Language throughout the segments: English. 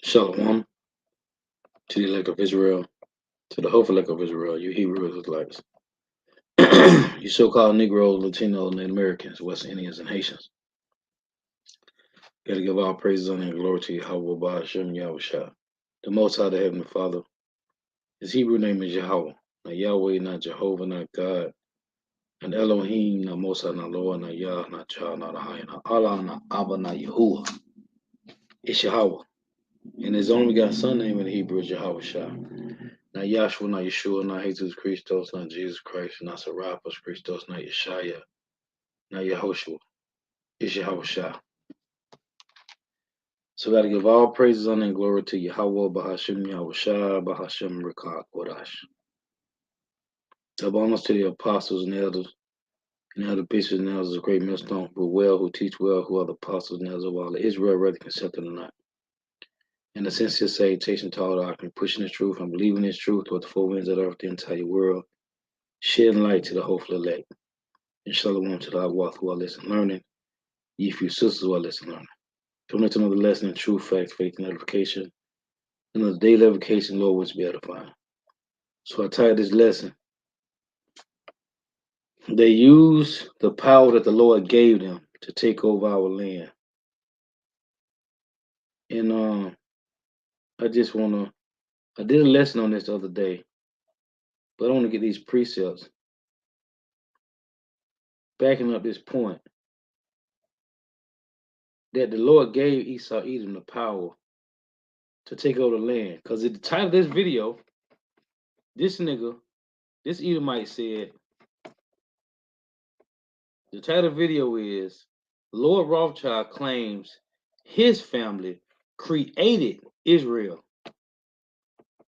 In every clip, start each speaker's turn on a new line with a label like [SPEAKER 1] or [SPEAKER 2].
[SPEAKER 1] Shalom to the elect of Israel, to the hopeful elect of Israel, you Hebrew Israelites, you so-called Negroes, Latinos, Native Americans, West Indians, and Haitians. Got to give all praises, honor, and glory to Yahweh, Ba'ashem, Yahweh. The Most High, the Heavenly Father. His Hebrew name is Yahweh. Not Yahweh, not Jehovah, not God, not Elohim, not Most High, not Lord, not Yah, not Jah, not Ahai, not Allah, not Abba, not Yahuwah. It's Yahweh. And his only begotten son name in Hebrew is Yahweh Shah. Not Yahshua, not Yeshua, not Jesus Christos, not Jesus Christ, not Serapis Christos, not Yeshaya, not Yahushua. It's Yahweh Shah. So we got to give all praises, honor, and glory to Yahweh, Bahashem, Yahweh Shah, Bahashem, Rekah, Kodash. Double honors to the apostles and elders, and elder bishops and elders of great millstone, who well, who teach well, who are the apostles and elders of all of Israel, whether accepted or not. And the sincere salutation to all doctrine, pushing the truth and believing this truth with the four winds of the earth, the entire world, shedding light to the hopeful elect. And shalom to the Awwath who are listening, learning, ye few sisters who are listening, learning. Coming to another lesson in true fact, faith, and edification. Another daily edification, Lord, which be edifying. So I titled this lesson, they use the power that the Lord gave them to take over our land. And I just I did a lesson on this the other day, but I want to get these precepts backing up this point that the Lord gave Esau Edom the power to take over the land. Because at the title of this video, this Edomite said, the title of the video is, Lord Rothschild claims his family created Israel.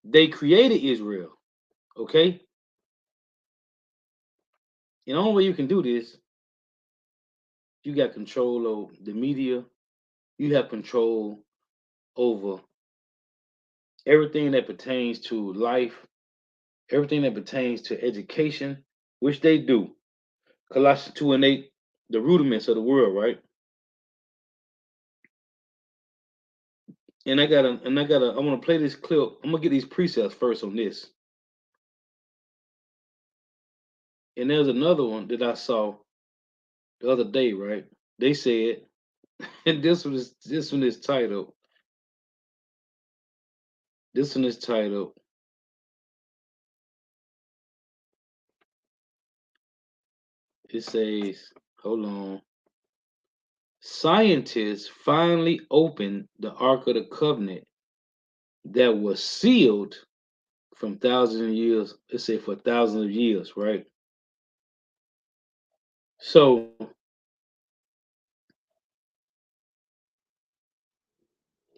[SPEAKER 1] They created Israel, okay? And the only way you can do this, you got control over the media. You have control over everything that pertains to life, everything that pertains to education, which they do. Colossians 2 and 8, the rudiments of the world, right? And I want to play this clip. I'm gonna get these precepts first on this. And there's another one that I saw the other day, right? They said, and this one is titled. This one is titled. It says, hold on. Scientists finally opened the Ark of the Covenant that was sealed from thousands of years. Let's say for thousands of years, right? So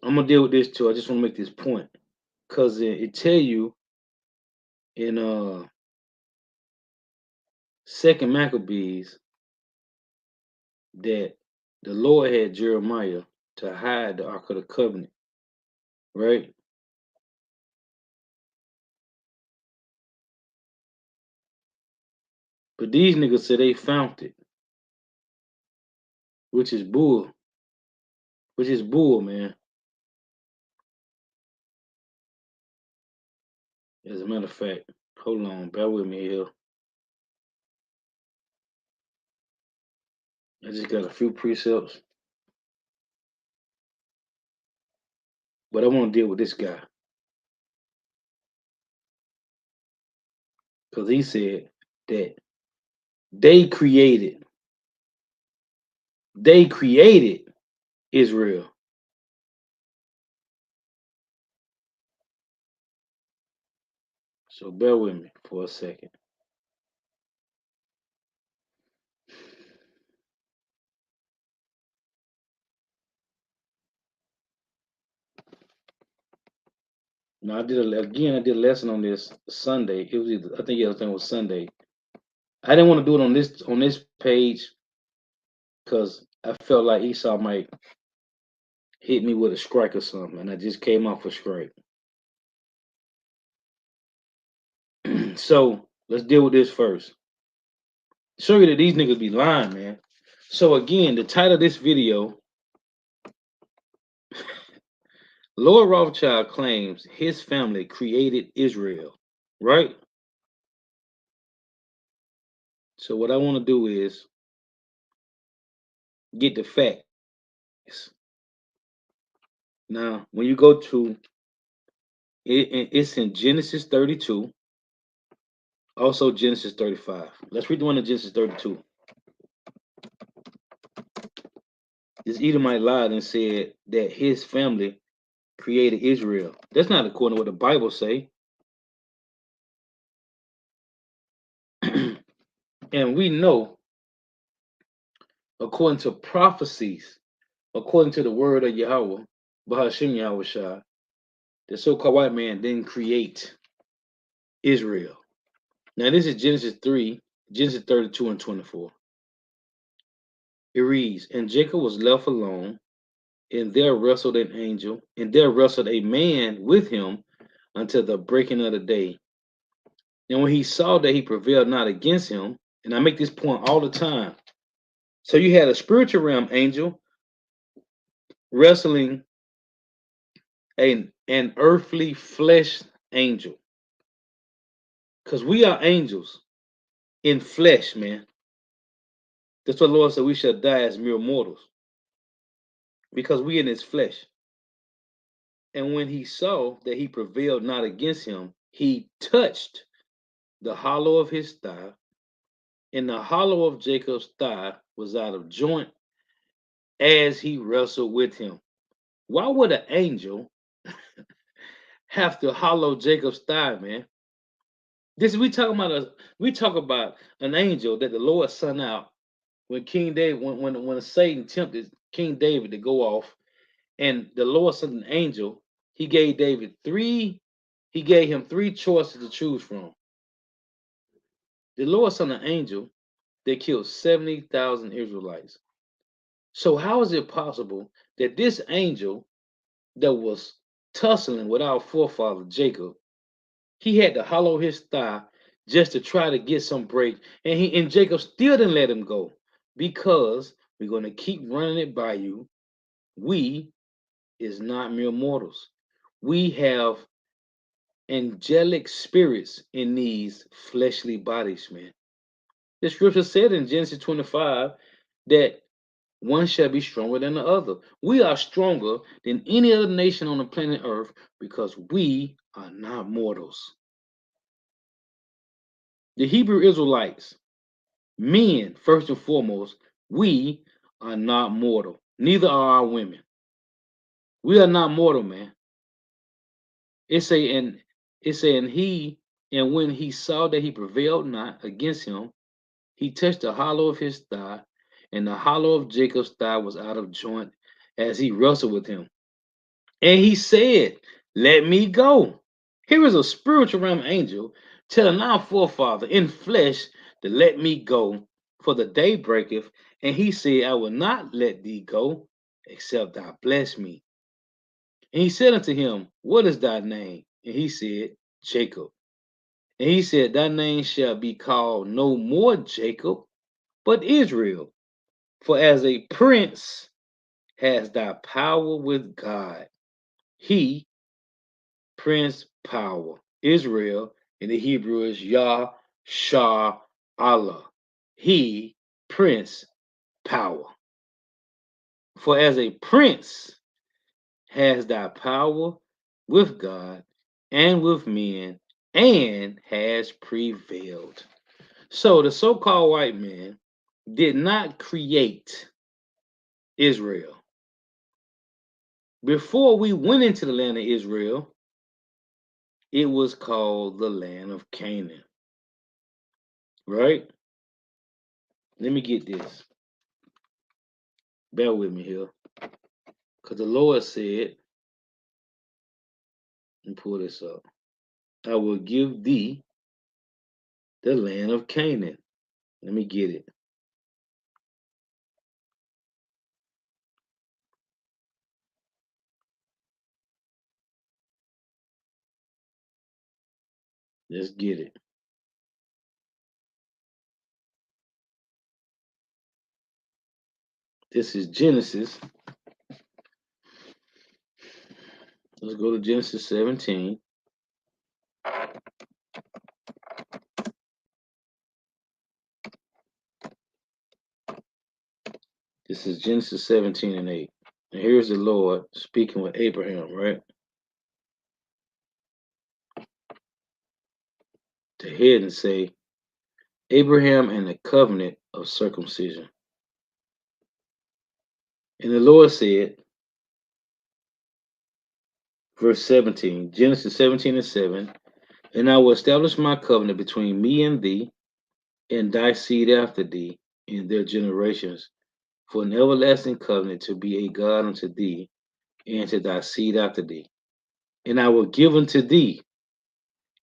[SPEAKER 1] I'm gonna deal with this too. I just want to make this point because it tell you in Second Maccabees that the Lord had Jeremiah to hide the Ark of the Covenant, right? But these niggas said they found it, which is bull. Which is bull, man. As a matter of fact, hold on, bear with me here. I just got a few precepts, but I want to deal with this guy because he said that they created Israel. So bear with me for a second. Now I did a lesson on this Sunday. It was I think everything was Sunday. I didn't want to do it on this page because I felt like Esau might hit me with a strike or something, and I just came off a strike. So let's deal with this first. Show you that these niggas be lying, man. So again, the title of this video, Lord Rothschild claims his family created Israel, right? So what I want to do is get the facts. Now, when you go to it's in Genesis 32, also Genesis 35. Let's read the one in Genesis 32. This Edomite lied and said that his family created Israel. That's not according to what the Bible say. And we know, according to prophecies, according to the word of Yahweh, Bahashim Yahweh Shah, the so-called white man didn't create Israel. Now this is Genesis 3, Genesis 32 and 24. It reads, and Jacob was left alone, and there wrestled an angel, and there wrestled a man with him until the breaking of the day. And when he saw that he prevailed not against him, and I make this point all the time. So you had a spiritual realm angel wrestling an earthly flesh angel. Because we are angels in flesh, man. That's what the Lord said, we shall die as mere mortals. Because we in his flesh. And when he saw that he prevailed not against him, he touched the hollow of his thigh, and the hollow of Jacob's thigh was out of joint as he wrestled with him. Why would an angel have to hollow Jacob's thigh, man? This we talk about an angel that the Lord sent out when King David, when Satan tempted King David to go off, and the Lord sent an angel. He gave him three choices to choose from. The Lord sent an angel that killed 70,000 Israelites. So how is it possible that this angel that was tussling with our forefather Jacob, he had to hollow his thigh just to try to get some break, and Jacob still didn't let him go because we're going to keep running it by you. We is not mere mortals. We have angelic spirits in these fleshly bodies, man. The scripture said in Genesis 25 that one shall be stronger than the other. We are stronger than any other nation on the planet Earth because we are not mortals. The Hebrew Israelites, men, first and foremost, we are not mortal. Neither are our women. We are not mortal, man. It's saying, and when he saw that he prevailed not against him, he touched the hollow of his thigh, and the hollow of Jacob's thigh was out of joint as he wrestled with him. And he said, let me go. Here is a spiritual realm angel telling our forefather in flesh to let me go, for the day breaketh. And he said, I will not let thee go, except thou bless me. And he said unto him, what is thy name? And he said, Jacob. And he said, thy name shall be called no more Jacob, but Israel. For as a prince has thy power with God. He, Prince Power. Israel in the Hebrew is Yah Shah Allah. He, Prince Power. For as a prince has thy power with God and with men, and has prevailed. So the so-called white man did not create Israel. Before we went into the land of Israel, it was called the land of Canaan. Right? Let me get this. Bear with me here. Because the Lord said, and pull this up, I will give thee the land of Canaan. Let me get it. Let's get it. This is Genesis. Let's go to Genesis 17. This is Genesis 17 and 8. And here's the Lord speaking with Abraham, right? To head and say, Abraham and the covenant of circumcision. And the Lord said, verse 17, Genesis 17 and 7, and I will establish my covenant between me and thee, and thy seed after thee, in their generations, for an everlasting covenant to be a God unto thee, and to thy seed after thee. And I will give unto thee,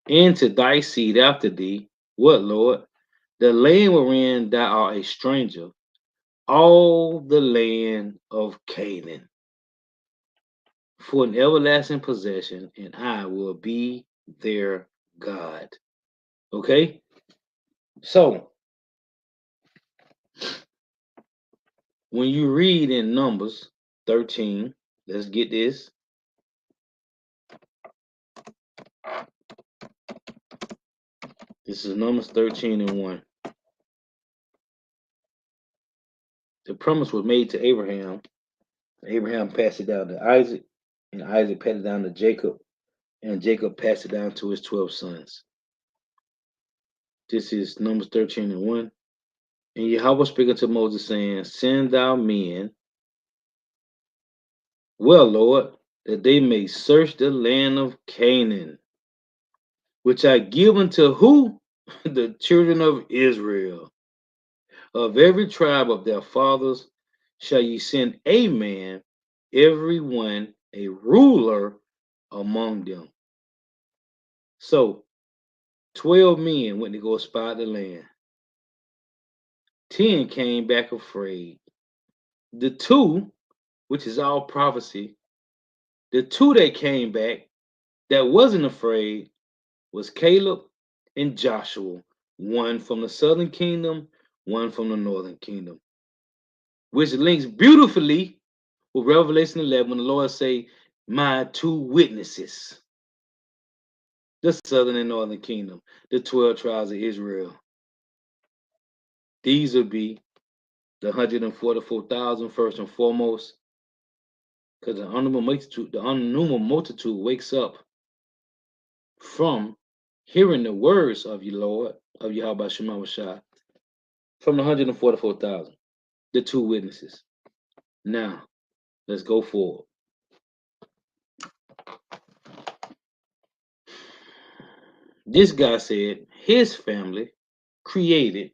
[SPEAKER 1] and to thy seed after thee, what, Lord? The land wherein thou art a stranger, all the land of Canaan, for an everlasting possession, and I will be their God. Okay? So, when you read in Numbers 13, let's get this. This is Numbers 13 and 1. The promise was made to Abraham. Abraham passed it down to Isaac, and Isaac passed it down to Jacob, and Jacob passed it down to his 12 sons. This is Numbers 13 and 1. And Yahweh spake unto Moses, saying, Send thou men, well, Lord, that they may search the land of Canaan, which I give unto who? The children of Israel. Of every tribe of their fathers shall ye send a man, every one a ruler among them. So 12 men went to go spy the land. 10 came back afraid. The two, which is all prophecy, the two that came back that wasn't afraid was Caleb and Joshua, one from the southern kingdom, one from the northern kingdom, which links beautifully with Revelation 11 when the Lord say, my two witnesses, the southern and northern kingdom, the 12 tribes of Israel. These would be the 144,000 first and foremost, because the unknowable multitude wakes up from hearing the words of you, Lord, of Yahweh Shema Shah, from the 144,000, the two witnesses. Now, let's go forward. This guy said his family created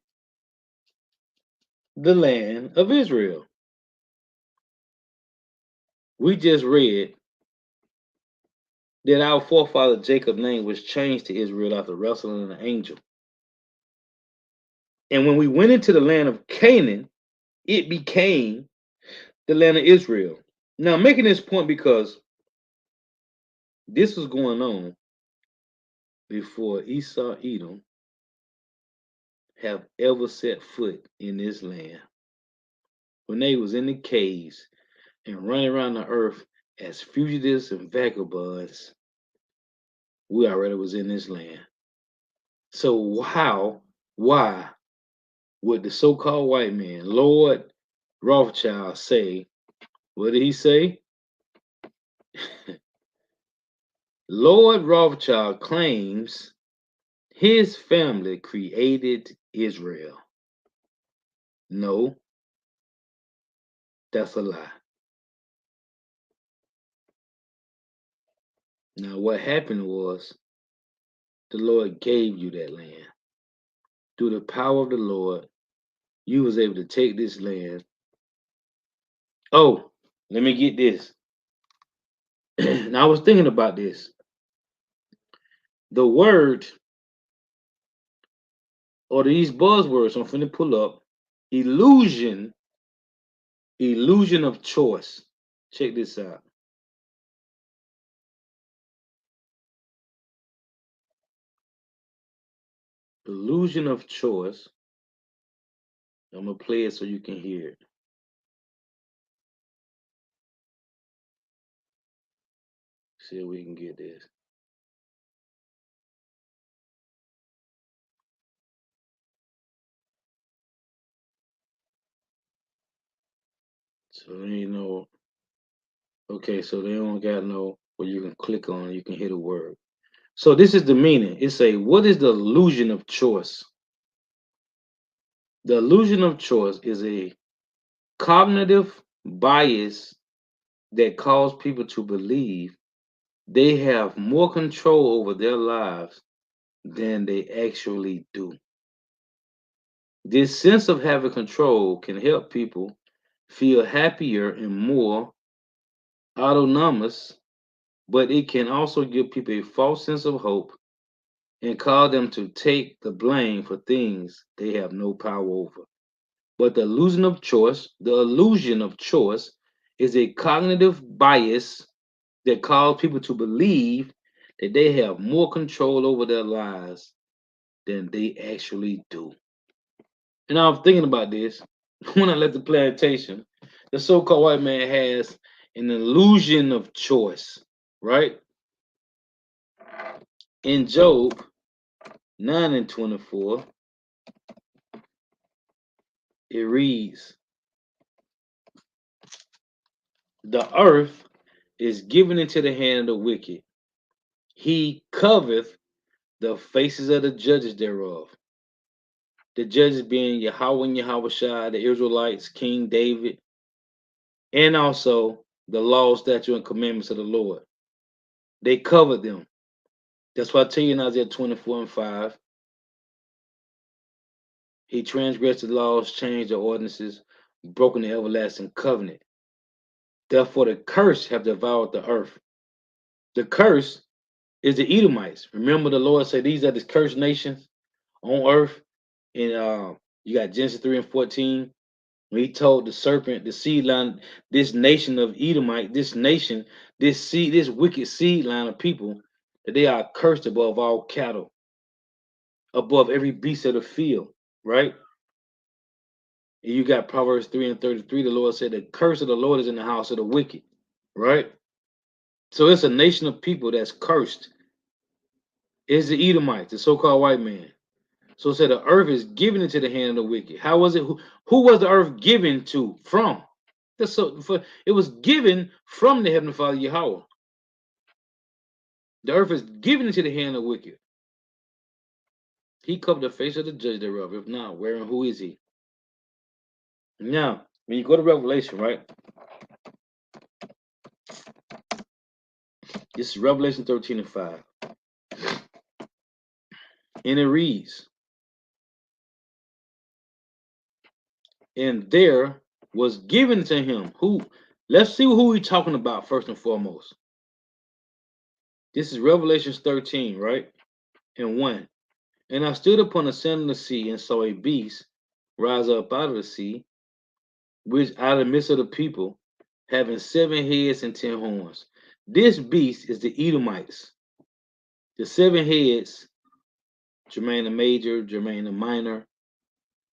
[SPEAKER 1] the land of Israel. We just read that our forefather Jacob's name was changed to Israel after wrestling an angel. And when we went into the land of Canaan, it became the land of Israel. Now, I'm making this point because this was going on before Esau, Edom have ever set foot in this land. When they was in the caves and running around the earth as fugitives and vagabonds, we already was in this land. So why would the so-called white man, Lord Rothschild, say, what did he say? Lord Rothschild claims his family created Israel. No, that's a lie. Now, what happened was the Lord gave you that land. Through the power of the Lord, you was able to take this land. Oh, let me get this. Now, I was thinking about this. The word, or these buzzwords I'm finna pull up, illusion of choice. Check this out. Illusion of choice. I'm gonna play it so you can hear it. See if we can get this. So you know, okay, so they don't got no where you can click on, you can hit a word. So this is the meaning. It's a what is the illusion of choice? The illusion of choice is a cognitive bias that cause people to believe they have more control over their lives than they actually do. This sense of having control can help people feel happier and more autonomous, but it can also give people a false sense of hope and cause them to take the blame for things they have no power over. But the illusion of choice is a cognitive bias that cause people to believe that they have more control over their lives than they actually do. And I was thinking about this when I left the plantation. The so-called white man has an illusion of choice, right? In Job 9 and 24, it reads, the earth is given into the hand of the wicked. He covereth the faces of the judges thereof. The judges being Yahweh and Yahweh the Israelites, King David, and also the law, statute, and commandments of the Lord. They covered them. That's why I tell you in Isaiah 24 and 5, he transgressed the laws, changed the ordinances, broken the everlasting covenant. Therefore, the curse have devoured the earth. The curse is the Edomites. Remember, the Lord said these are the cursed nations on earth. And you got Genesis 3 and 14. When he told the serpent, the seed line, this nation of Edomite, this nation, this wicked seed line of people, that they are cursed above all cattle, above every beast of the field, right? And you got Proverbs 3 and 33. The Lord said, the curse of the Lord is in the house of the wicked, right? So it's a nation of people that's cursed. It's the Edomites, the so-called white man. So it said the earth is given into the hand of the wicked. How was it? Who was the earth given to from? It was given from the Heavenly Father Yahweh. The earth is given into the hand of the wicked. He covered the face of the judge thereof. If not, where and who is he? Now, when you go to Revelation, right? This is Revelation 13 and 5. And it reads, and there was given to him who, let's see who he's talking about first and foremost. This is Revelation 13, right? And 1. And I stood upon the sand of the sea and saw a beast rise up out of the sea, which out of the midst of the people, having 7 heads and 10 horns. This beast is the Edomites. The 7 heads, Jermaine the Major, Jermaine the Minor,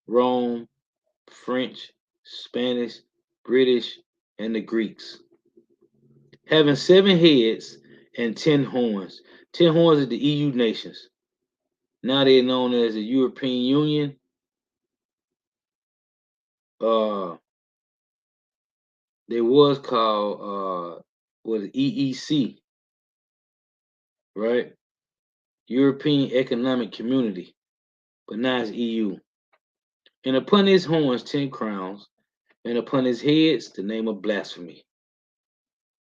[SPEAKER 1] Rome, French, Spanish, British, and the Greeks. Having 7 heads and 10 horns. 10 horns are the EU nations. Now they're known as the European Union. They was called EEC, right? European Economic Community, but now it's EU. And upon his horns 10 crowns, and upon his heads the name of blasphemy.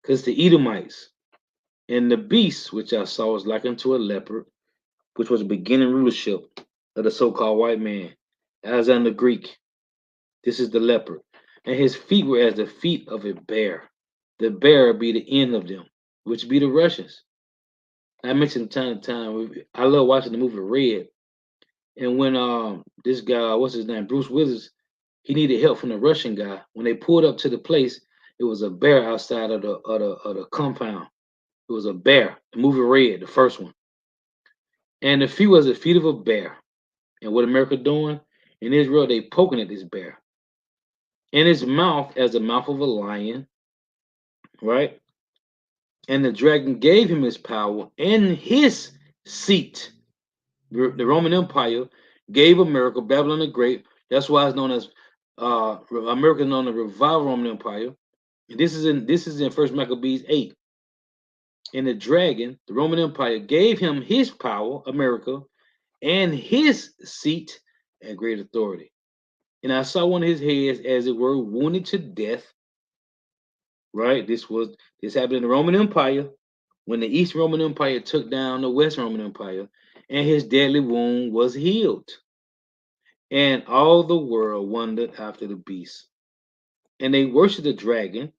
[SPEAKER 1] Because the Edomites and the beast which I saw was like unto a leopard, which was the beginning rulership of the so-called white man, as in the Greek. This is the leopard. And his feet were as the feet of a bear. The bear be the end of them, which be the Russians. I mentioned time to time. I love watching the movie Red. And when this guy, what's his name, Bruce Willis, he needed help from the Russian guy. When they pulled up to the place, it was a bear outside of the compound. It was a bear. The movie Red, the first one. And the feet was the feet of a bear. And what America doing? In Israel, they poking at this bear. And his mouth as the mouth of a lion, right? And the dragon gave him his power and his seat. The Roman Empire gave America, Babylon the Great. That's why it's known as America is known as the revived Roman Empire. And this is in First Maccabees 8. And the dragon, the Roman Empire, gave him his power, America, and his seat and great authority. And I saw one of his heads, as it were, wounded to death. Right? This happened in the Roman Empire when the East Roman Empire took down the West Roman Empire, and his deadly wound was healed. And all the world wondered after the beast. And they worshiped the dragon,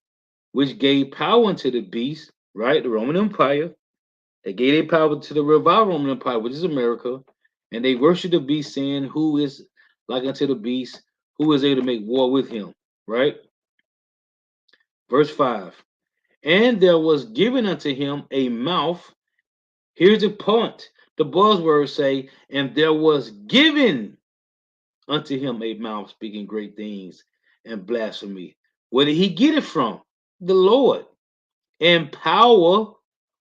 [SPEAKER 1] which gave power unto the beast, right? The Roman Empire. They gave their power to the revived Roman Empire, which is America. And they worshiped the beast, saying, who is like unto the beast, who is able to make war with him, right? Verse 5. And there was given unto him a mouth. Here's the point. The buzzwords say, and there was given unto him a mouth speaking great things and blasphemy. Where did he get it from? The Lord. And power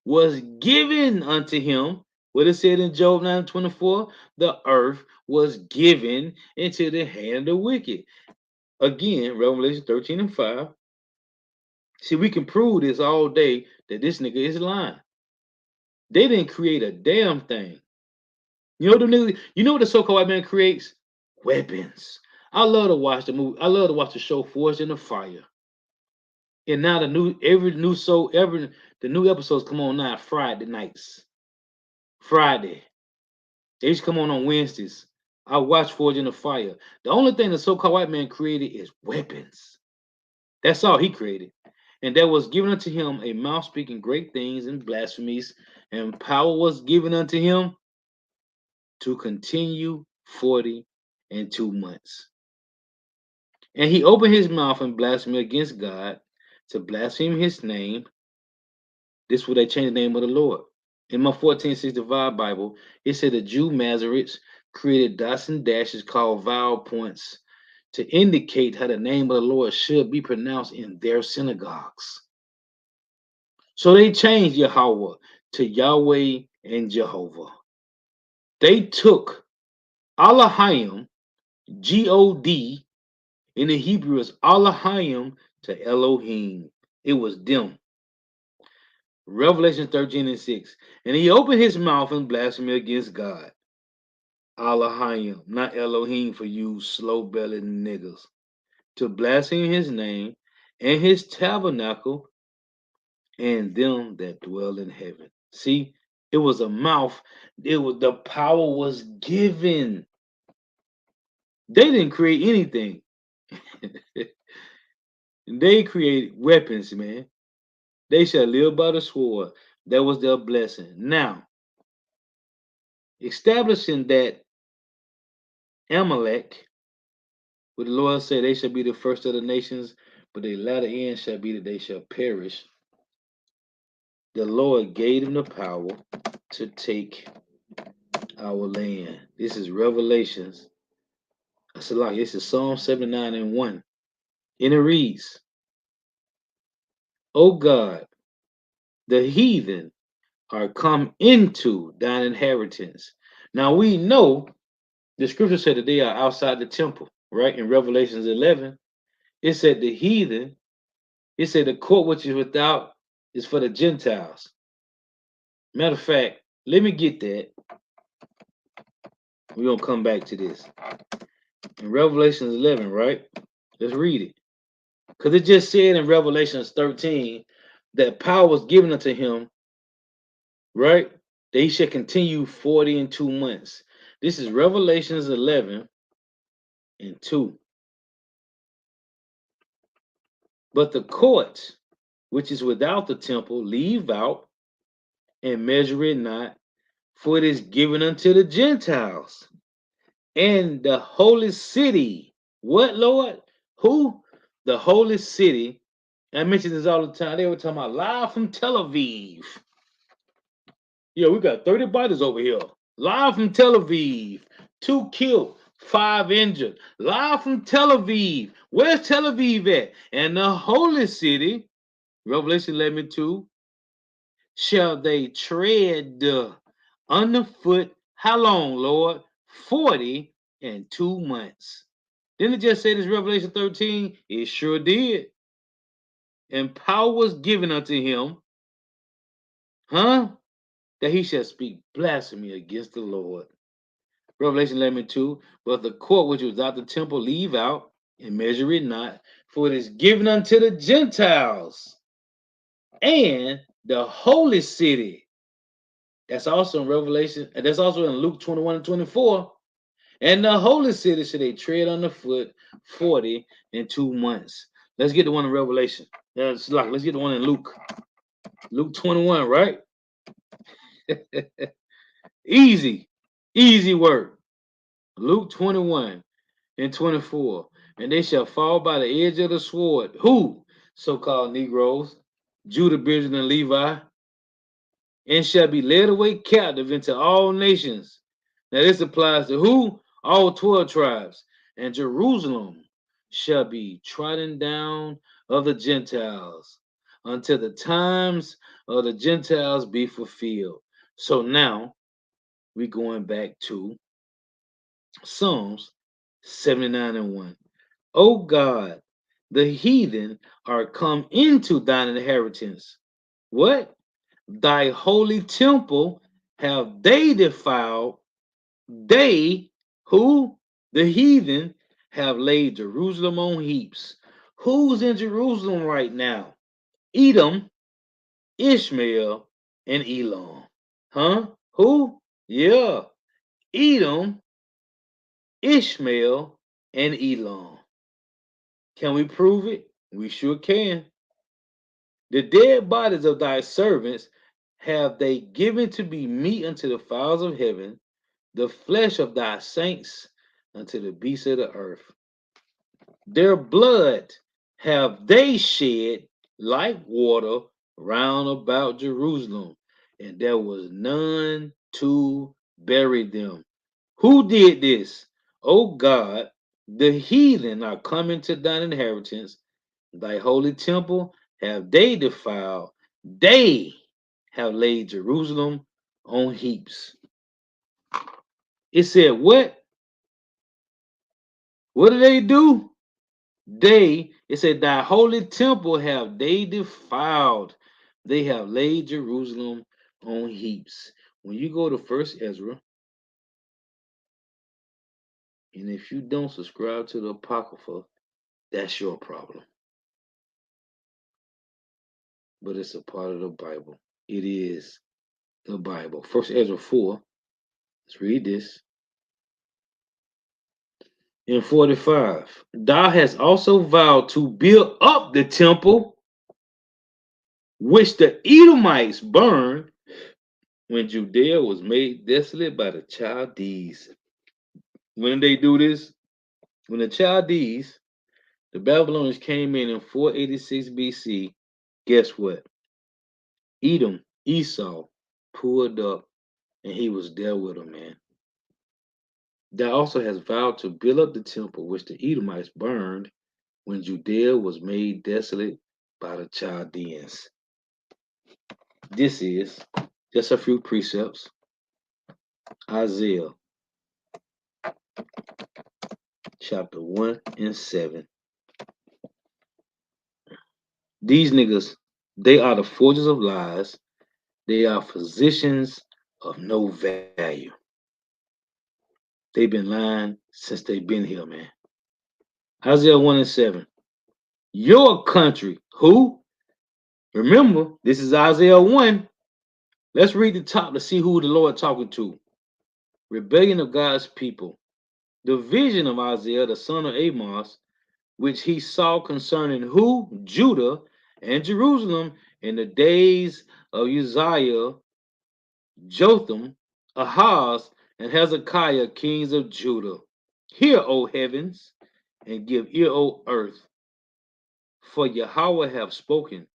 [SPEAKER 1] was given unto him. What it said in Job 9:24, the earth was given into the hand of the wicked. Again, Revelation 13:5. See, we can prove this all day that this nigga is lying. They didn't create a damn thing. You know what the so-called white man creates? Weapons. I love to watch the movie. I love to watch the show Forged in the Fire. And now the new episodes come on now Friday nights. Friday. They used to come on Wednesdays. I watch Forged in the Fire. The only thing the so-called white man created is weapons. That's all he created. And there was given unto him a mouth speaking great things and blasphemies, and power was given unto him to continue 42 months. And he opened his mouth and blasphemed against God, to blaspheme his name. This is where they changed the name of the Lord. In my 1465 Bible, it said the Jew Masoretes created dots and dashes called vowel points to indicate how the name of the Lord should be pronounced in their synagogues. So they changed Yahweh to Yahweh and Jehovah. They took Elohim, G-O-D, in the Hebrew is Elohim, to Elohim. It was them. Revelation 13:6. And he opened his mouth and blasphemed against God. Elohim, not Elohim for you slow-bellied niggas. To blaspheme his name and his tabernacle and them that dwell in heaven. See, it was a mouth. The power was given. They didn't create anything. They created weapons, man. They shall live by the sword. That was their blessing. Now, establishing that Amalek, where the Lord said they shall be the first of the nations, but their latter end shall be that they shall perish. The Lord gave them the power to take our land. This is Revelations. This is Psalm 79:1. And it reads, O God, the heathen are come into thine inheritance. Now we know the scripture said that they are outside the temple, right? In Revelations 11, it said the heathen, it said the court which is without is for the Gentiles. Matter of fact, let me get that. We're going to come back to this. In Revelations 11, right? Let's read it. Because it just said in Revelations 13 that power was given unto him, right? That he should continue 42 months. This is Revelations 11:2. But the court, which is without the temple, leave out and measure it not, for it is given unto the Gentiles. And the holy city, what, Lord? Who? The holy city. I mention this all the time. They were talking about live from Tel Aviv. Yeah, we got 30 bodies over here. Live from Tel Aviv. 2 killed, 5 injured. Live from Tel Aviv. Where's Tel Aviv at? And the holy city, Revelation 11:2, shall they tread underfoot. How long, Lord? 40 and 2 months. Didn't it just say this Revelation 13? It sure did. And power was given unto him, huh? That he shall speak blasphemy against the Lord. Revelation 11:2. But the court which was out the temple leave out and measure it not, for it is given unto the Gentiles and the holy city. That's also in Revelation, and that's also in Luke 21:24. And the holy city should they tread underfoot 40 and 2 months. Let's get the one in Revelation. Let's get the one in Luke. Luke 21, right? Easy. Easy work. Luke 21:24. And they shall fall by the edge of the sword. Who? So-called Negroes, Judah, Benjamin, and Levi, and shall be led away captive into all nations. Now this applies to who? All 12 tribes. And Jerusalem shall be trodden down of the Gentiles until the times of the Gentiles be fulfilled. So now we're going back to Psalms 79:1. O God, the heathen are come into thine inheritance. What? Thy holy temple have they defiled. They, who? The heathen, have laid Jerusalem on heaps. Who's in Jerusalem right now? Edom, Ishmael, and Elam. Huh? Who? Yeah. Edom, Ishmael, and Elam. Can we prove it? We sure can. The dead bodies of thy servants have they given to be meat unto the fowls of heaven, the flesh of thy saints unto the beasts of the earth. Their blood have they shed like water round about Jerusalem, and there was none to bury them. Who did this? O God, the heathen are coming to thine inheritance. Thy holy temple have they defiled. They have laid Jerusalem on heaps. It said, what? What do they do? It said, thy holy temple have they defiled. They have laid Jerusalem on heaps. When you go to First Ezra, and if you don't subscribe to the Apocrypha, that's your problem. But it's a part of the Bible. It is the Bible. First Ezra 4. Let's read this. In 45, thou hast also vowed to build up the temple which the Edomites burned when Judea was made desolate by the Chaldees. When did they do this? When the Chaldees, the Babylonians, came in 486 BC, guess what? Edom, Esau, pulled up and he was there with them, man. Thou also has vowed to build up the temple which the Edomites burned when Judea was made desolate by the Chaldeans. This is just a few precepts. Isaiah chapter 1 and 7. These niggas, they are the forgers of lies. They are physicians of no value. They've been lying since they've been here, man. Isaiah 1 and 7. Your country, who? Remember, this is Isaiah 1. Let's read the top to see who the Lord talking to. Rebellion of God's people. The vision of Isaiah, the son of Amos, which he saw concerning who? Judah and Jerusalem in the days of Uzziah, Jotham, Ahaz, and Hezekiah, kings of Judah. Hear, O heavens, and give ear, O earth, for Yahweh have spoken.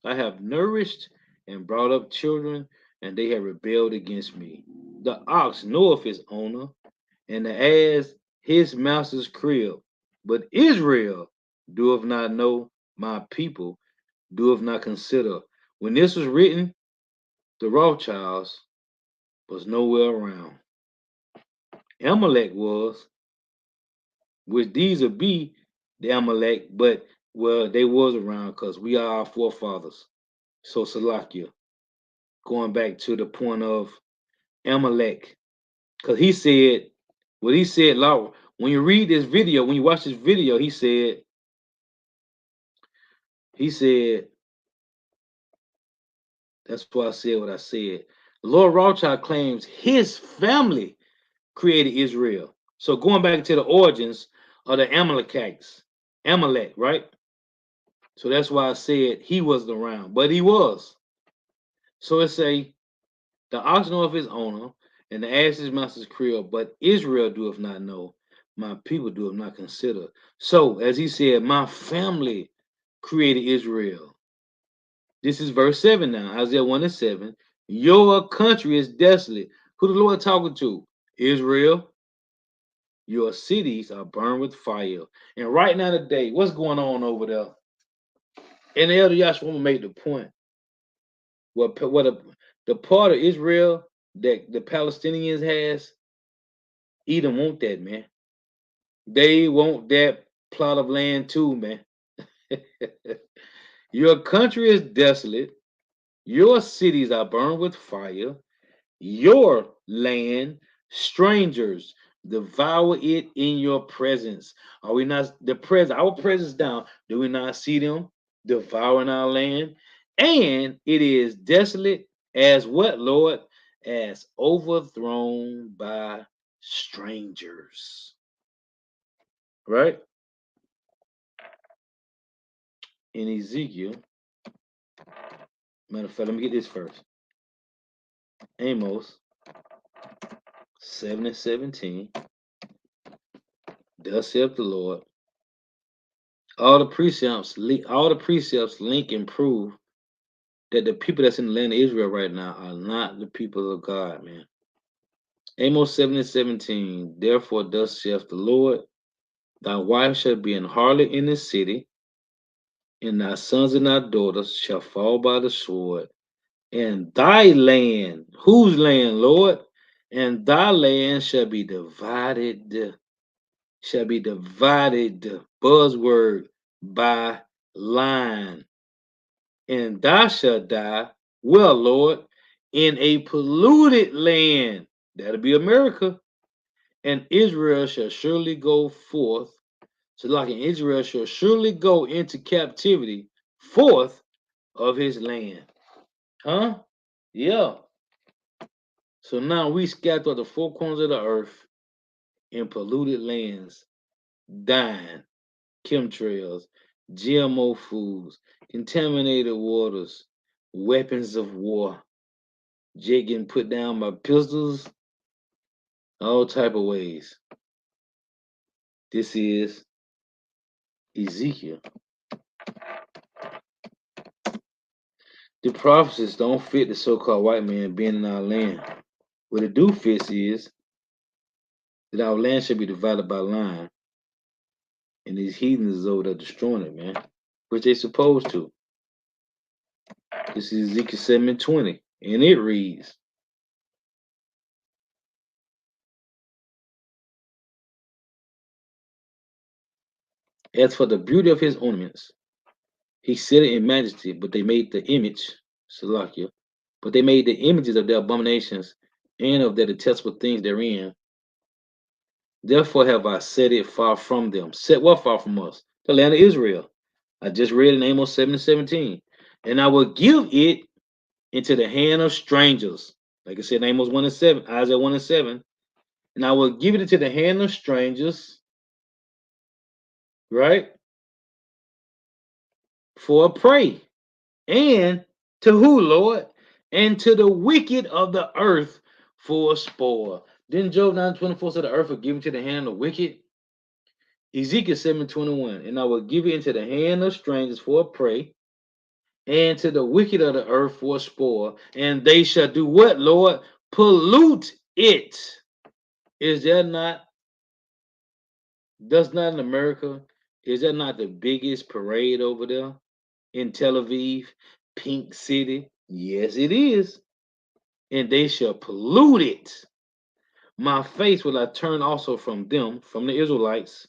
[SPEAKER 1] I have nourished and brought up children, and they have rebelled against me. The ox knoweth his owner, and the ass his master's crib. But Israel doeth not know, my people doeth not consider. When this was written, The Rothschilds was nowhere around. Amalek was, which these would be the Amalek, but well, they was around because we are our forefathers. So Salakia, going back to the point of Amalek, because he said what he said. When you read this video, when you watch this video, he said that's why I said what I said. Lord Rothschild claims his family created Israel. So going back to the origins of the Amalekites, Amalek, right? So that's why I said he wasn't around, but he was. So it say the ox knoweth his owner, and the ass his master's crib, but Israel doeth not know. My people doeth not consider. So as he said, my family created Israel. This is verse 7 now, Isaiah 1 and 7. Your country is desolate. Who the Lord talking to? Israel. Your cities are burned with fire. And right now today, what's going on over there? And the elder Yahshua made the point. The part of Israel that the Palestinians has, Edom want that, man. They want that plot of land too, man. Your country is desolate. Your cities are burned with fire. Your land, strangers, devour it in your presence. Are we not our presence down? Do we not see them devouring our land? And it is desolate as what, Lord? As overthrown by strangers. Right? In Ezekiel, matter of fact, let me get this first. Amos 7 and 17. Thus saith the Lord. All the precepts link and prove that the people that's in the land of Israel right now are not the people of God, man. Amos 7 and 17. Therefore, thus saith the Lord, thy wife shall be an harlot in the city, and thy sons and thy daughters shall fall by the sword, and thy land, whose land, Lord? And thy land shall be divided, buzzword, by line. And thou shalt die, well, Lord, in a polluted land. That'll be America. And Israel shall surely go forth. So, like in Israel shall surely go into captivity forth of his land. Huh? Yeah. So now we scatter the four corners of the earth in polluted lands, dying, chemtrails, GMO foods, contaminated waters, weapons of war, jet getting put down by pistols, all type of ways. This is Ezekiel. The prophecies don't fit the so-called white man being in our land. What it do fits is that our land should be divided by line, and these heathens is over there destroying it, man, which they supposed to. This is Ezekiel 7:20, and it reads, as for the beauty of his ornaments, he set it in majesty, but they made the image, Salakia, but they made the images of their abominations and of their detestable things therein. Therefore have I set it far from them. Set what far from us? The land of Israel. I just read in Amos 7 and 17. And I will give it into the hand of strangers. Like I said, in Amos 1 and 7, Isaiah 1 and 7. And I will give it into the hand of strangers, right? For a prey. And to who, Lord? And to the wicked of the earth for a spoil. Didn't Job 9:24 say the earth will give into the hand of the wicked? Ezekiel 7:21, and I will give it into the hand of strangers for a prey, and to the wicked of the earth for a spoil, and they shall do what, Lord? Pollute it. Is that not, does not in America, is that not the biggest parade over there in Tel Aviv, Pink City? Yes, it is. and they shall pollute it. My face will I turn also from them, from the Israelites,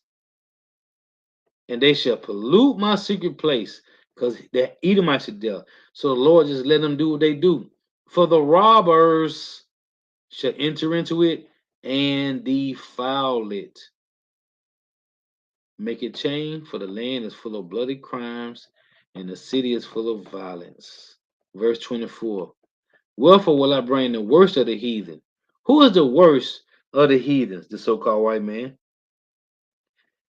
[SPEAKER 1] and they shall pollute my secret place, because the Edomites are there. So the Lord just let them do what they do. For the robbers shall enter into it and defile it. Make it chain, for the land is full of bloody crimes, and the city is full of violence. Verse 24. Wherefore will I bring the worst of the heathen? Who is the worst of the heathens? The so-called white man.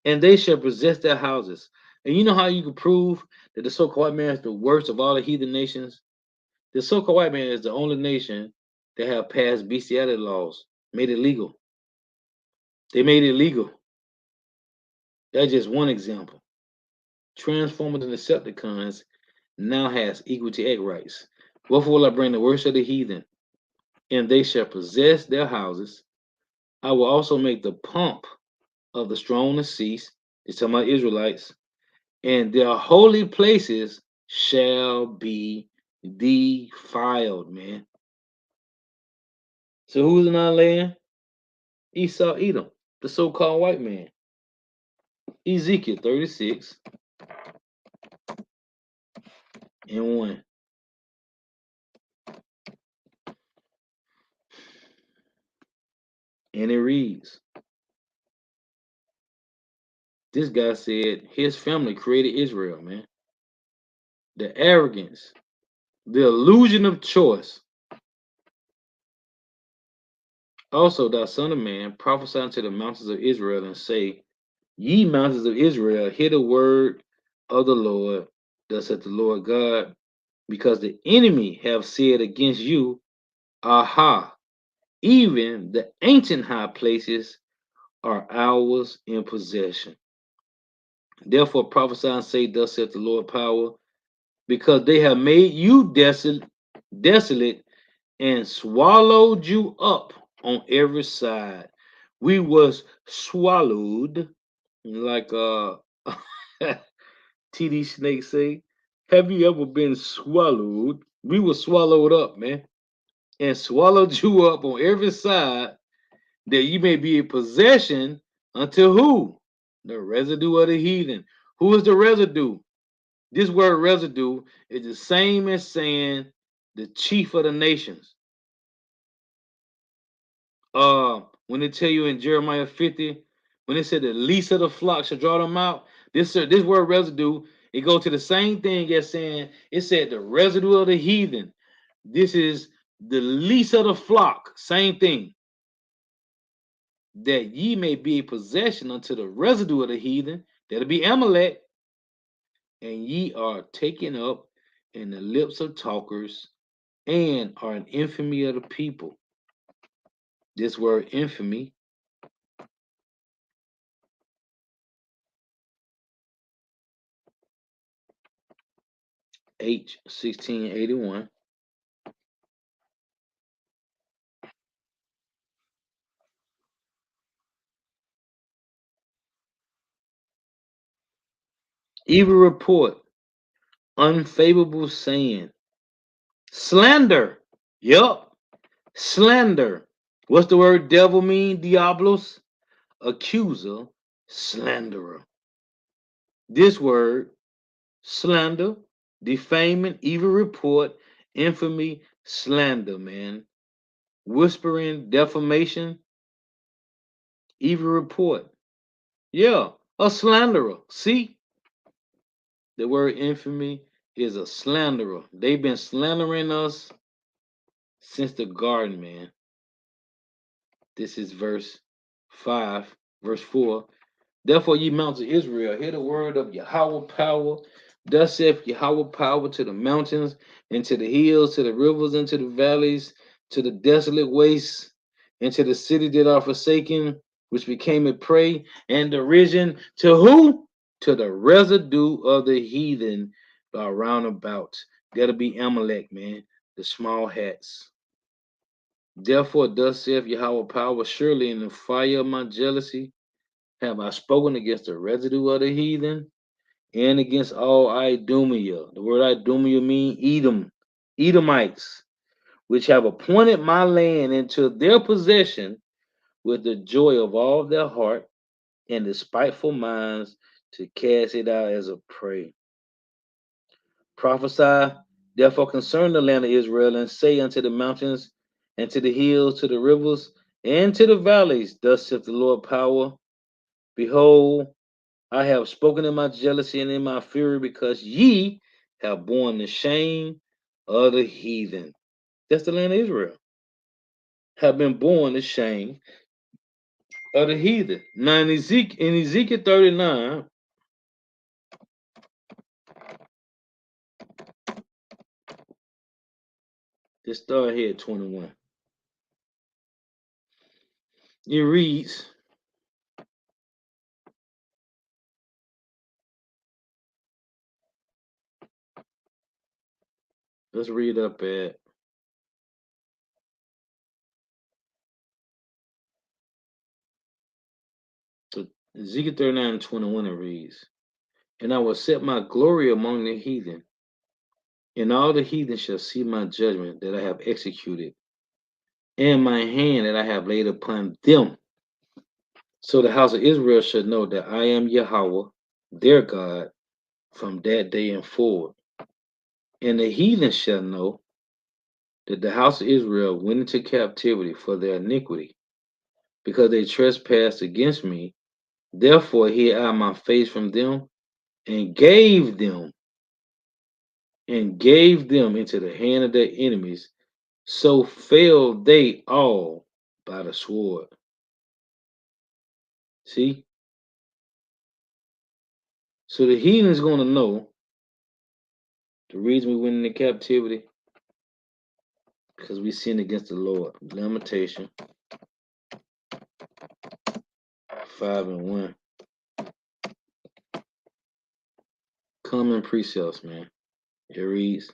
[SPEAKER 1] And they shall possess their houses. And you know how you can prove that the so-called white man is the worst of all the heathen nations? The so-called white man is the only nation that have passed bestiality laws, made it legal. They made it legal. That's just one example. Transformers and Decepticons now has equal to act rights. Wherefore will I bring the worst of the heathen, and they shall possess their houses. I will also make the pomp of the strong to cease. It's talking about Israelites, and their holy places shall be defiled, man. So who's in our land? Esau, Edom, the so-called white man. Ezekiel 36 and 1. And it reads, this guy said his family created Israel, man. The arrogance, the illusion of choice. Also, thou son of man, prophesy unto the mountains of Israel, and say, ye mountains of Israel, hear the word of the Lord. Thus saith the Lord God, because the enemy have said against you, aha, even the ancient high places are ours in possession. Therefore prophesy and say, thus saith the Lord power, because they have made you desolate and swallowed you up on every side. We was swallowed, like TD Snake say. Have you ever been swallowed? We were swallowed up, man, and swallowed you up on every side, that you may be a possession unto who? The residue of the heathen. Who is the residue? This word residue is the same as saying the chief of the nations. When they tell you in Jeremiah 50, when they said the least of the flock shall draw them out, this word residue, it goes to the same thing as saying, it said the residue of the heathen. This is the least of the flock, same thing. That ye may be a possession unto the residue of the heathen, that'll be Amalek, and ye are taken up in the lips of talkers, and are an infamy of the people. This word infamy H 1681. Evil report, unfavorable saying, slander. Yup, slander. What's the word devil mean? Diablos, accuser, slanderer. This word, slander, defaming, evil report, infamy, slander, man. Whispering, defamation, evil report. Yeah, a slanderer. See, the word infamy is a slanderer. They've been slandering us since the garden, man. This is verse 5, verse 4. Therefore, ye mountains of Israel, hear the word of Yahweh power. Thus saith Yahweh power to the mountains, and to the hills, to the rivers, and to the valleys, to the desolate wastes, and to the cities that are forsaken, which became a prey and derision. To who? To the residue of the heathen round about. That'll be Amalek, man. The small hats. Therefore, thus saith Yahweh power, surely in the fire of my jealousy have I spoken against the residue of the heathen, and against all Idumea. The word Idumea means Edom, Edomites, which have appointed my land into their possession with the joy of all their heart and the spiteful minds to cast it out as a prey. Prophesy therefore concerning the land of Israel, and say unto the mountains, and to the hills, to the rivers, and to the valleys, thus saith the Lord power, behold, I have spoken in my jealousy and in my fury, because ye have borne the shame of the heathen. That's the land of Israel. Have been born the shame of the heathen. Now in Ezekiel 39, let's start here at 21. It reads, let's read up at Ezekiel 39 and 21. It reads, and I will set my glory among the heathen, and all the heathen shall see my judgment that I have executed, and my hand that I have laid upon them. So the house of Israel shall know that I am Yahweh, their God, from that day and forward. And the heathen shall know that the house of Israel went into captivity for their iniquity, because they trespassed against me. Therefore hid I my face from them, and gave them into the hand of their enemies. So fell they all by the sword. See? So the heathen is going to know the reason we went into captivity, because we sinned against the Lord. Lamentation 5 and 1. Common precepts, man. It reads,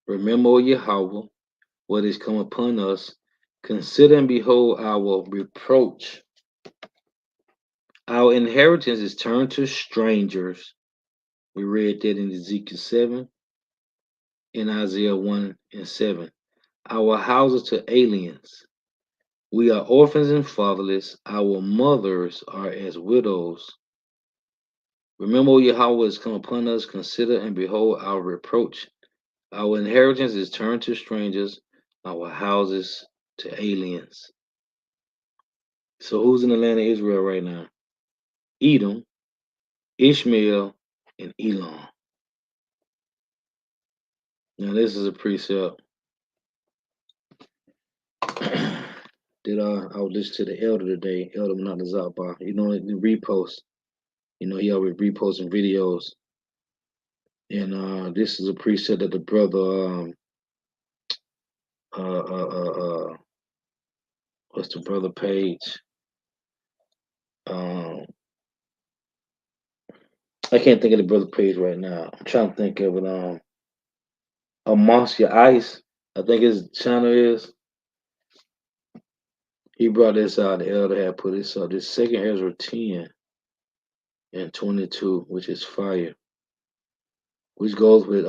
[SPEAKER 1] remember, O Yahweh, what is come upon us. Consider and behold our reproach. Our inheritance is turned to strangers. We read that in Ezekiel 7, in Isaiah 1 and 7. Our houses to aliens. We are orphans and fatherless. Our mothers are as widows. Remember, O Yahweh has come upon us. Consider and behold our reproach. Our inheritance is turned to strangers. Our houses to aliens. So who's in the land of Israel right now? Edom, Ishmael, and Elam. Now this is a precept that I was listening to the elder today, Elder Menachem. You know, the repost. You know, he always reposting videos. And this is a precept that the brother what's the brother page? I can't think of the brother page right now. I'm trying to think of it. Amongst Your Ice, I think his channel is. He brought this out. The elder had put this up. This second Ezra 10 and 22, which is fire, which goes with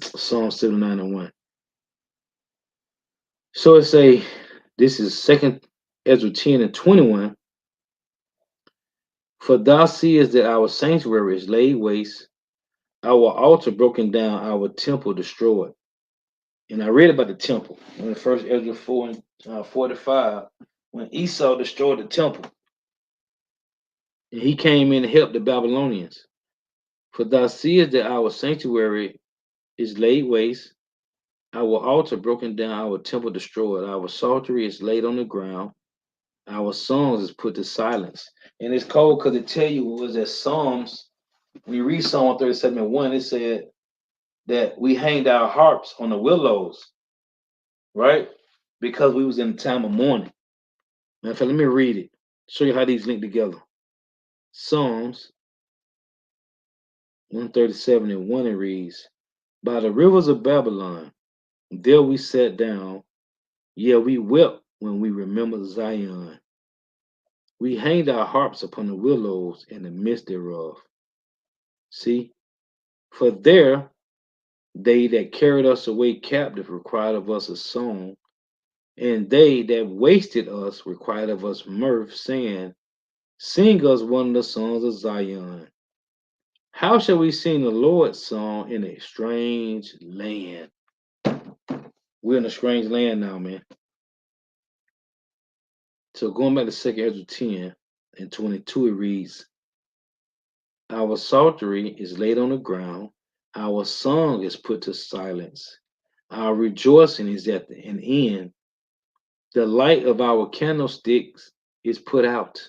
[SPEAKER 1] Psalm 79 and 1. So it say, this is second Ezra 10 and 21. For thou seest that our sanctuary is laid waste, our altar broken down, our temple destroyed. And I read about the temple in the first Ezra 4 and 45, when Esau destroyed the temple. And he came in to help the Babylonians. For thou seest that our sanctuary is laid waste, our altar broken down, our temple destroyed, our psaltery is laid on the ground, our songs is put to silence. And it's cold because it tell you was that Psalms, when you read Psalm 137 and 1, it said that we hanged our harps on the willows, right? Because we was in the time of mourning. Matter of fact, let me read it. Show you how these link together. Psalms 137 and 1, it reads, by the rivers of Babylon, there we sat down, yeah, we wept when we remembered Zion. We hanged our harps upon the willows in the midst thereof. See, for there They that carried us away captive required of us a song, and they that wasted us required of us mirth, saying, sing us one of the songs of Zion. How shall we sing the Lord's song in a strange land? We're in a strange land now, man. So going back to 2 Ezra 10 and 22, it reads, our psaltery is laid on the ground, our song is put to silence, our rejoicing is at an end. The light of our candlesticks is put out.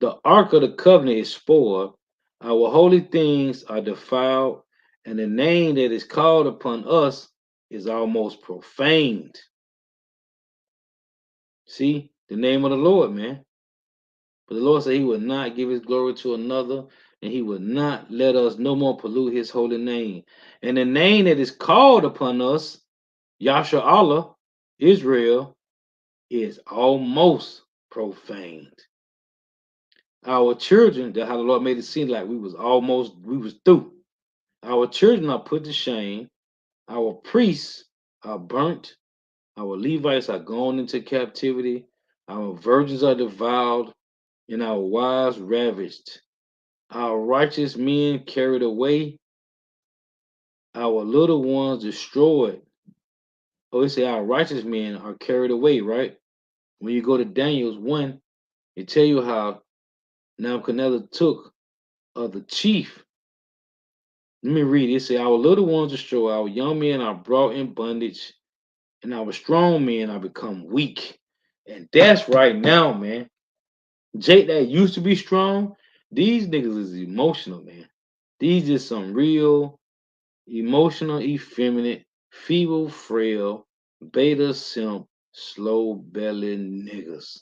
[SPEAKER 1] The ark of the covenant is spoiled. Our holy things are defiled, and the name that is called upon us is almost profaned. See, the name of the Lord, man. But the Lord said he would not give his glory to another, and he would not let us no more pollute his holy name. And the name that is called upon us, Yasha Allah, Israel, is almost profaned. Our children, that's how the Lord made it seem like we was through. Our children are put to shame. Our priests are burnt. Our Levites are gone into captivity. Our virgins are devoured, and our wives ravaged. Our righteous men carried away. Our little ones destroyed. Oh, they say our righteous men are carried away, right? When you go to Daniel's 1, it tell you how Nebuchadnezzar took of the chief. Let me read it. It say, our little ones destroy, our young men are brought in bondage, and our strong men are become weak. And that's right now, man. Jake that used to be strong, these niggas is emotional, man. These is some real emotional, effeminate, feeble, frail, beta simp, slow belly niggas.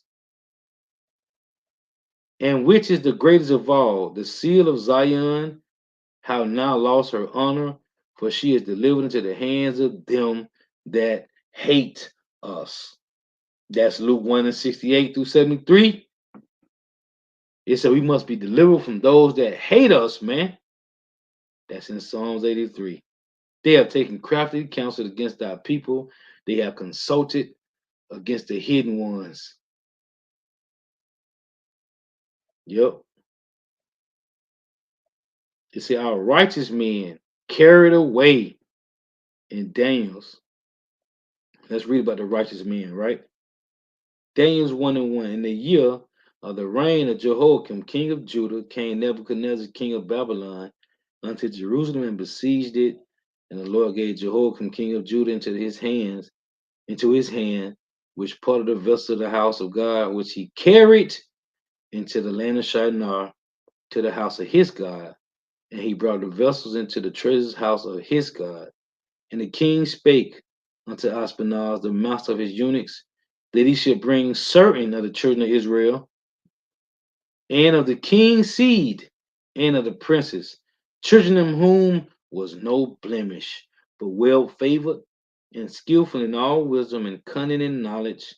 [SPEAKER 1] And which is the greatest of all, the seal of Zion, how now lost her honor, for she is delivered into the hands of them that hate us. That's Luke 1 and 68 through 73. It said we must be delivered from those that hate us, man. That's in Psalms 83. They have taken crafty counsel against our people. They have consulted against the hidden ones. Yep. It said our righteous men carried away in Daniel's. Let's read about the righteous men, right? Daniel's 1 and 1. In the year of the reign of Jehoiakim, king of Judah, came Nebuchadnezzar, king of Babylon, unto Jerusalem and besieged it. And the Lord gave Jehoiakim, king of Judah, into his hand, which part of the vessel of the house of God, which he carried into the land of Shinar, to the house of his God. And he brought the vessels into the treasures house of his God. And the king spake unto Aspenaz, the master of his eunuchs, that he should bring certain of the children of Israel, and of the king's seed, and of the princes, children of whom was no blemish, but well favored, and skillful in all wisdom, and cunning in knowledge,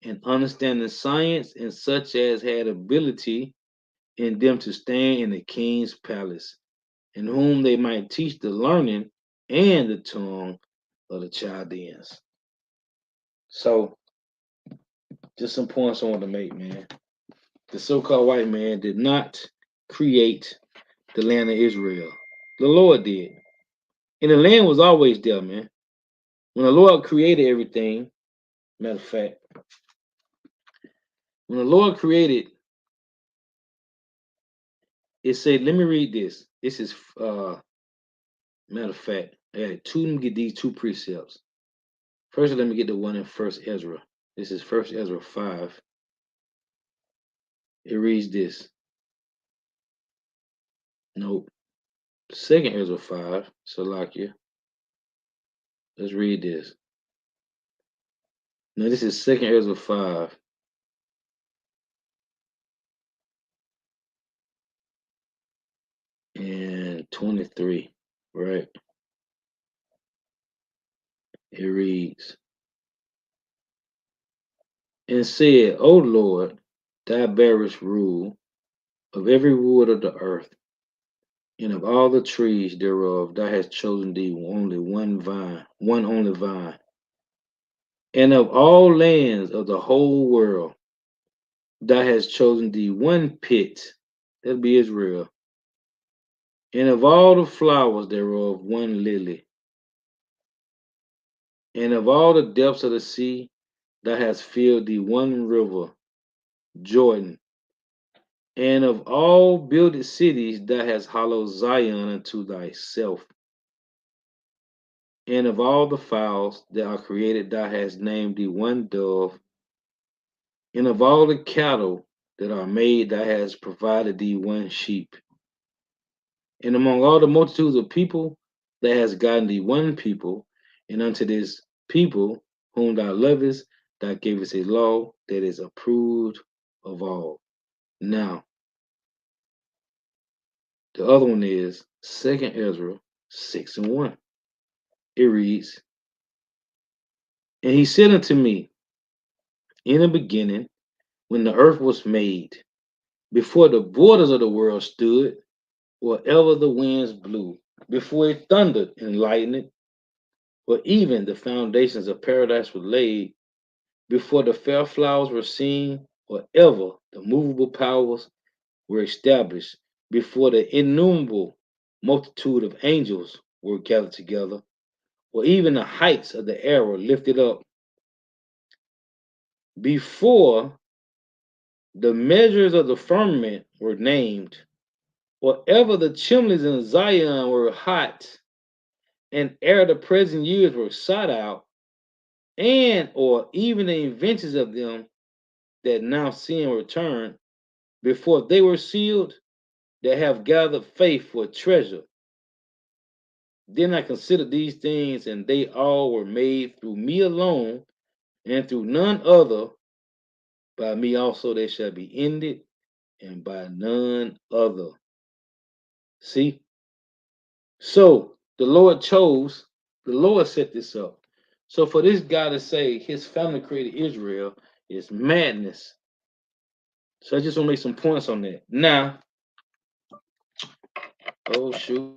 [SPEAKER 1] and understanding science, and such as had ability in them to stand in the king's palace, and whom they might teach the learning and the tongue of the Chaldeans. So, just some points I want to make, man. The so-called white man did not create the land of Israel. The Lord did. And the land was always there, man. When the Lord created everything, matter of fact, when the Lord created, it said, let me read this. This is matter of fact, I got two, let me get these two precepts. First, let me get the one in First Ezra. This is First Ezra 5. It reads this. Nope. Second Ezra 5, Salakia. Let's read this. Now, this is Second Ezra 5. And 23, right? It reads, and said, O Lord, thou bearest rule of every wood of the earth. And of all the trees thereof, thou hast chosen thee only one vine, one only vine. And of all lands of the whole world, thou hast chosen thee one pit, that be Israel. And of all the flowers thereof, one lily. And of all the depths of the sea, thou hast filled thee one river, Jordan. And of all builded cities, thou hast hollowed Zion unto thyself. And of all the fowls that are created, thou hast named thee one dove. And of all the cattle that are made, thou hast provided thee one sheep. And among all the multitudes of people, thou hast gotten thee one people, and unto this people whom thou lovest, thou gavest a law that is approved of all. Now, the other one is 2nd Ezra 6:1. It reads, And he said unto me, In the beginning, when the earth was made, before the borders of the world stood, wherever the winds blew, before it thundered and lightened, or even the foundations of paradise were laid, before the fair flowers were seen, or ever the movable powers were established, before the innumerable multitude of angels were gathered together, or even the heights of the air were lifted up, before the measures of the firmament were named, or ever the chimneys in Zion were hot, and ere the present years were sought out, and or even the inventions of them that now see and return, before they were sealed, that have gathered faith for treasure. Then I considered these things, and they all were made through me alone, and through none other. By me also they shall be ended, and by none other. See? So the Lord set this up. So for this guy to say his family created Israel is madness. So I just want to make some points on that. Now, oh shoot.